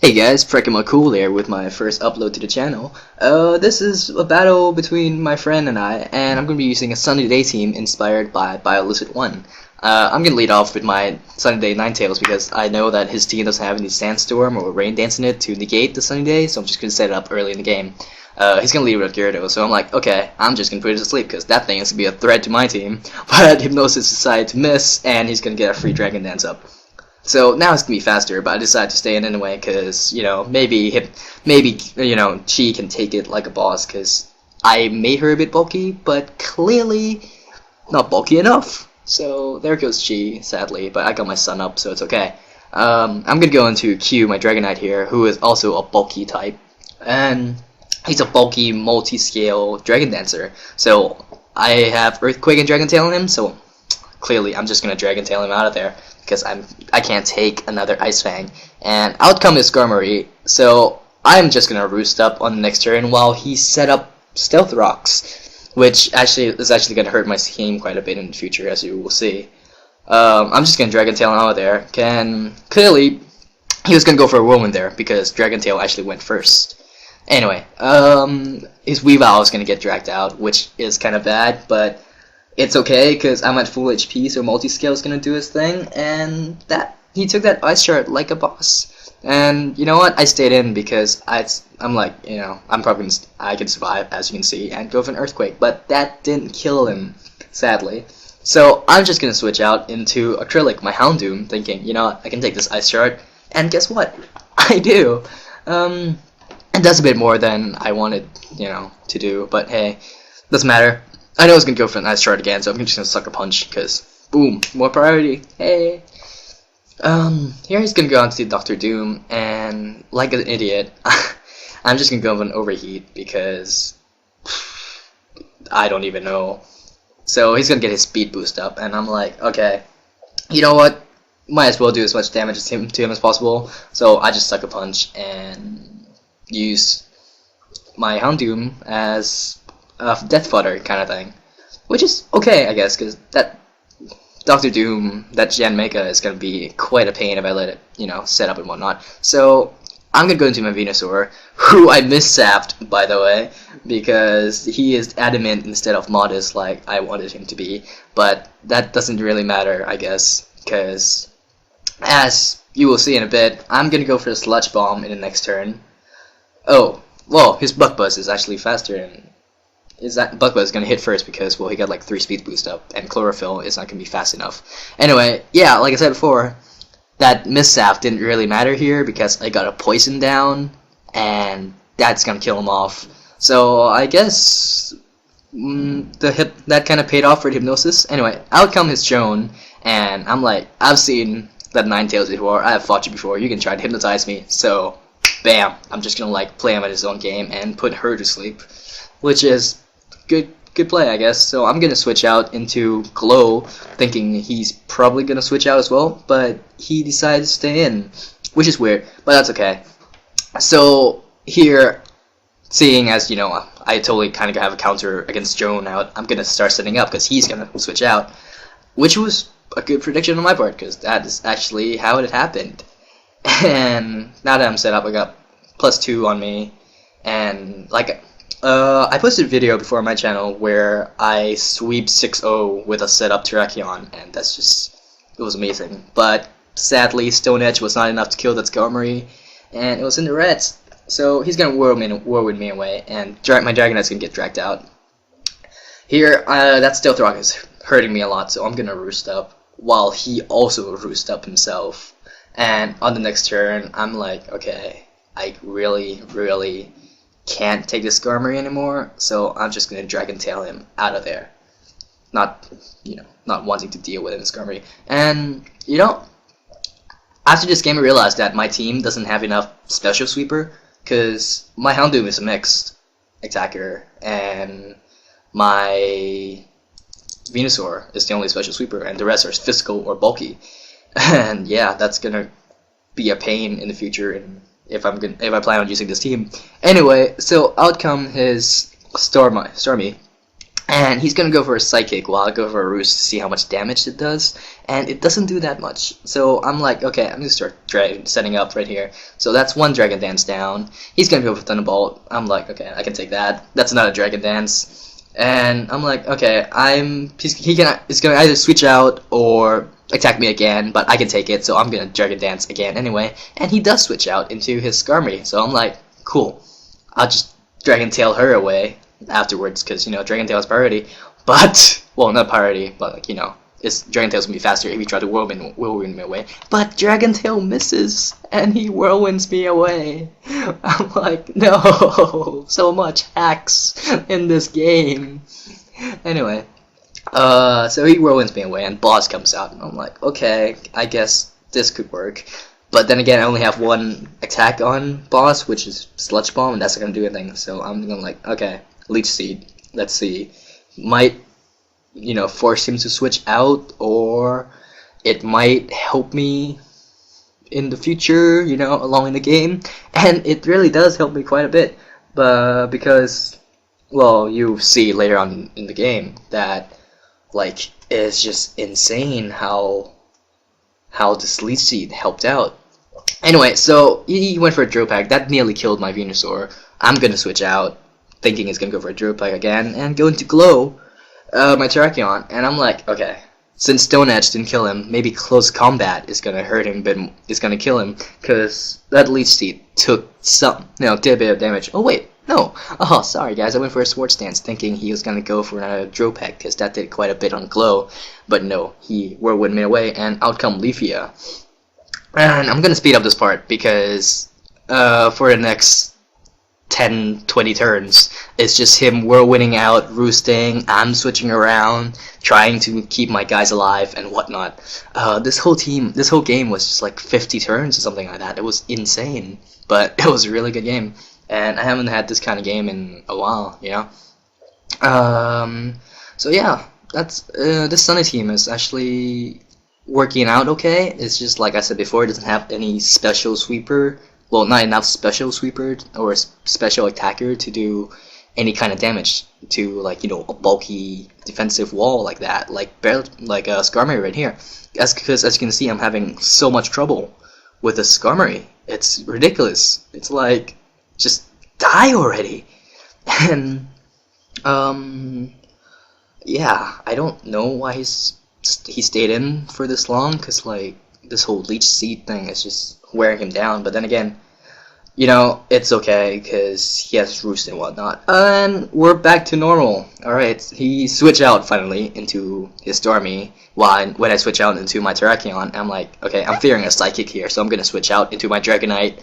Hey guys, PrakkamaCool here with my first upload to the channel. This is a battle between my friend and I'm going to be using a Sunny Day team inspired by BioLucid 1. I'm going to lead off with my Sunny Day Ninetales because I know that his team doesn't have any Sandstorm or Rain Dance in it to negate the Sunny Day, so I'm just going to set it up early in the game. He's going to lead with Gyarados, so I'm like, okay, I'm just going to put it to sleep because that thing is going to be a threat to my team. But Hypnosis decided to miss, and he's going to get a free Dragon Dance up. So now it's gonna be faster, but I decided to stay in anyway because maybe she can take it like a boss because I made her a bit bulky, but clearly not bulky enough. So there goes Chi, sadly, but I got my son up, so it's okay. I'm gonna go into Q, my Dragonite here, who is also a bulky type, and he's a bulky multi-scale Dragon Dancer. So I have Earthquake and Dragon Tail on him, so clearly I'm just gonna Dragon Tail him out of there. Because I can't take another Ice Fang. And outcome is Skarmory, so I'm just gonna roost up on the next turn while he set up Stealth Rocks, which is actually gonna hurt my team quite a bit in the future, as you will see. I'm just gonna Dragon Tail out of there. Clearly he was gonna go for a Whirlwind there because Dragon Tail actually went first. Anyway, his Weavile is gonna get dragged out, which is kind of bad, but it's okay because I'm at full HP, so multi-scale is gonna do his thing, and he took that Ice Shard like a boss. And you know what? I stayed in because I'm like, I can survive, as you can see, and go for an Earthquake, but that didn't kill him, sadly. So I'm just gonna switch out into Acrylic, my Houndoom, thinking, you know what, I can take this Ice Shard, and guess what? I do. It does a bit more than I wanted, to do, but hey, doesn't matter. I know I was going to go for an Ice Shard again, so I'm just going to Sucker Punch, because, boom, more priority, hey! Here he's going to go on to Dr. Doom, and, like an idiot, I'm just going to go with an Overheat, because I don't even know. So he's going to get his speed boost up, and I'm like, okay, you know what, might as well do as much damage to him as possible, so I just Sucker Punch, and use my Houndoom as Death Fodder kind of thing, which is okay, I guess, because that Dr. Doom, that Gen Mega is going to be quite a pain if I let it, set up and whatnot. So I'm going to go into my Venusaur, who I missapped, by the way, because he is adamant instead of modest like I wanted him to be, but that doesn't really matter, I guess, because as you will see in a bit, I'm going to go for the Sludge Bomb in the next turn. Oh, well, his Buck Buzz is actually faster, and Buck Buzz is going to hit first because, well, he got like 3 speed boost up, and Chlorophyll is not going to be fast enough. Anyway, yeah, like I said before, that Missap didn't really matter here because I got a Poison down, and that's going to kill him off. So I guess that kind of paid off for the Hypnosis. Anyway, out come his Joan, and I'm like, I've seen that Ninetales before, I have fought you before, you can try to hypnotize me, so bam, I'm just going to like play him at his own game and put her to sleep, which is good play, I guess. So I'm gonna switch out into Glow, thinking he's probably gonna switch out as well, but he decided to stay in, which is weird, but that's okay. So here, seeing as I totally kind of have a counter against Joan out, I'm gonna start setting up because he's gonna switch out, which was a good prediction on my part because that is actually how it happened. And now that I'm set up, I got +2 on me, and like. I posted a video before on my channel where I sweep 6-0 with a setup Terrakion, and it was amazing. But sadly, Stone Edge was not enough to kill that Skarmory, and it was in the reds. So he's gonna whirlwind me away, and my Dragonite's gonna get dragged out. Here, that Stealth Rock is hurting me a lot, so I'm gonna roost up, while he also roost up himself. And on the next turn, I'm like, okay, I really can't take this Skarmory anymore, so I'm just gonna Dragon Tail him out of there. Not wanting to deal with him, Skarmory. And after this game I realized that my team doesn't have enough Special Sweeper, because my Houndoom is a mixed attacker, and my Venusaur is the only Special Sweeper, and the rest are physical or bulky. And yeah, that's gonna be a pain in the future, and if I plan on using this team. Anyway, so out come his Stormy, And he's gonna go for a Psychic while I go for a Roost to see how much damage it does, and it doesn't do that much. So I'm like, okay, I'm gonna start setting up right here. So that's one Dragon Dance down. He's gonna go for Thunderbolt. I'm like, okay, I can take that. That's another Dragon Dance, and I'm like, okay, he's gonna either switch out or attack me again, but I can take it. So I'm gonna Dragon Dance again anyway, and he does switch out into his Skarmory. So I'm like, cool, I'll just Dragon Tail her away afterwards, because Dragon Tail is priority, but well, not priority, but like Dragon Tail's gonna be faster if you try to whirlwind me away. But Dragon Tail misses and he whirlwinds me away. I'm like, no, so much hacks in this game. Anyway, so he whirlwinds me away and Boss comes out, and I'm like, okay, I guess this could work. But then again, I only have one attack on Boss, which is Sludge Bomb, and that's not gonna do anything. So I'm gonna like, okay, Leech Seed. Let's see. Might force him to switch out, or it might help me in the future, along in the game. And it really does help me quite a bit, but because, well, you see later on in the game that like it's just insane how this Leech Seed helped out. Anyway, so he went for a Drill Peck. That nearly killed my Venusaur. I'm gonna switch out, thinking he's gonna go for a Drill Peck again, and go into Glow my Terrakion. And I'm like, okay, since Stone Edge didn't kill him, maybe Close Combat is gonna hurt him, but is gonna kill him, because that Leech Seed took did a bit of damage. Oh wait, no. Oh, sorry guys, I went for a Swords Dance, thinking he was gonna go for another Drill Peck, because that did quite a bit on Glow. But no, he whirlwind me away, and out come Leafia. And I'm gonna speed up this part because for the next 10-20 turns, it's just him whirlwinding out, roosting, I'm switching around, trying to keep my guys alive and whatnot. This whole game was just like 50 turns or something like that. It was insane, but it was a really good game, and I haven't had this kind of game in a while, So yeah, that's this Sunny team is actually working out okay. It's just like I said before, it doesn't have any special sweeper. Well, not enough special sweeper or special attacker to do any kind of damage to, like, a bulky defensive wall like that, like Skarmory right here. That's because, as you can see, I'm having so much trouble with the Skarmory. It's ridiculous. It's like, just die already. And yeah, I don't know why he stayed in for this long, because like this whole Leech Seed thing is just wearing him down. But then again, it's okay because he has Roost and whatnot, and we're back to normal. Alright, he switched out finally into his Stormy, when I switch out into my Terrakion, I'm like, okay, I'm fearing a Psychic here, so I'm gonna switch out into my Dragonite,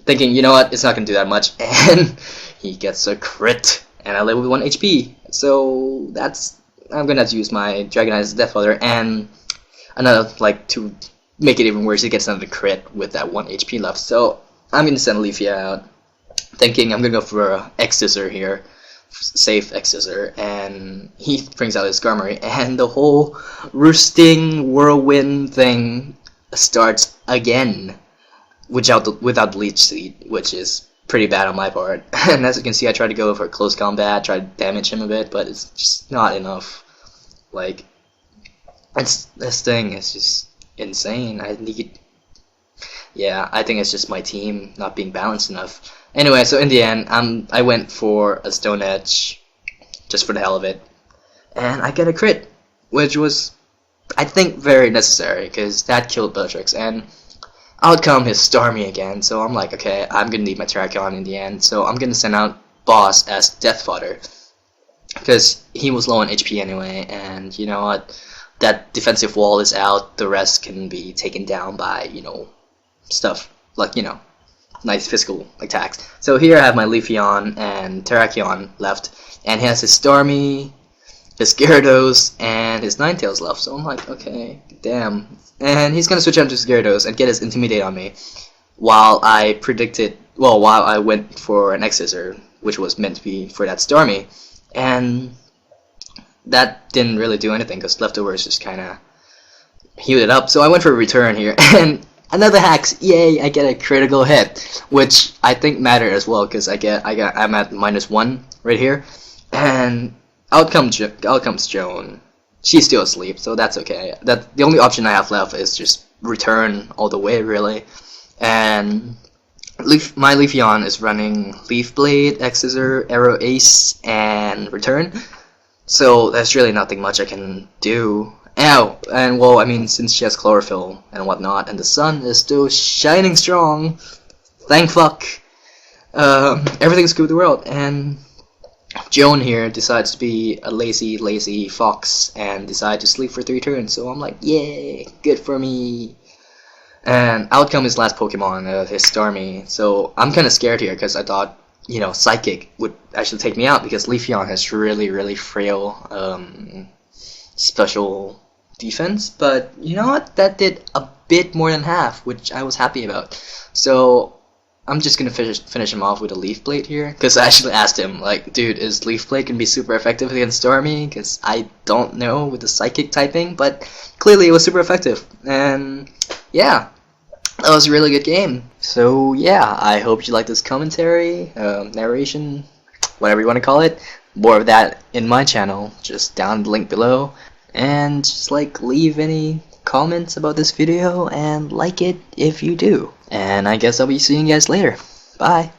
thinking, you know what, it's not gonna do that much, and he gets a crit, and I live with 1 HP, so I'm gonna have to use my Dragonite as a Death Fodder, and another, like, to make it even worse, he gets another crit with that 1 HP left. So I'm gonna send Leafia out, thinking I'm gonna go for a X-Scissor here, safe X-Scissor, and he brings out his Skarmory, and the whole roosting whirlwind thing starts again without the Leech Seed, which is pretty bad on my part. And as you can see, I tried to go for close combat, try to damage him a bit, but it's just not enough. Like, this thing is just insane. I think it's just my team not being balanced enough. Anyway, so in the end, I went for a Stone Edge, just for the hell of it, and I get a crit, which was, I think, very necessary, because that killed Bellatrix, and out come his Starmie again, so I'm like, okay, I'm gonna need my Terrakion in the end, so I'm gonna send out Boss as Death Fodder, because he was low on HP anyway, and you know what, that defensive wall is out, the rest can be taken down by, stuff, like, nice physical attacks. So here I have my Leafeon and Terrakion left, and he has his Starmie, his Gyarados, and his Ninetales left, so I'm like, okay, damn. And he's gonna switch out to Gyarados and get his Intimidate on me, while I went for an X-Scissor, which was meant to be for that Starmie, and that didn't really do anything, because Leftovers just kinda healed it up, so I went for a return here, and another Hex, yay, I get a critical hit, which I think mattered as well, because I'm at -1 right here, and out comes Joan. She's still asleep, so that's okay. The only option I have left is just return all the way, really. And my Leafeon is running Leaf Blade, X Scissor, Arrow Ace, and return. So there's really nothing much I can do. Ow! And well, I mean, since she has chlorophyll and whatnot, and the sun is still shining strong, thank fuck, everything's good with the world. And Joan here decides to be a lazy fox and decide to sleep for 3 turns. So I'm like, yay, good for me. And out comes his last Pokemon, his Starmie. So I'm kind of scared here because I thought, you know, Psychic would actually take me out because Leafeon has really frail special defense. But you know what? That did a bit more than half, which I was happy about. So I'm just gonna finish him off with a Leaf Blade here, because I actually asked him, like, dude, is Leaf Blade gonna be super effective against Stormy? Because I don't know with the Psychic typing, but clearly it was super effective. And yeah, that was a really good game. So yeah, I hope you like this commentary, narration, whatever you want to call it. More of that in my channel, just down the link below. And just like leave any comments about this video and like it if you do. And I guess I'll be seeing you guys later. Bye.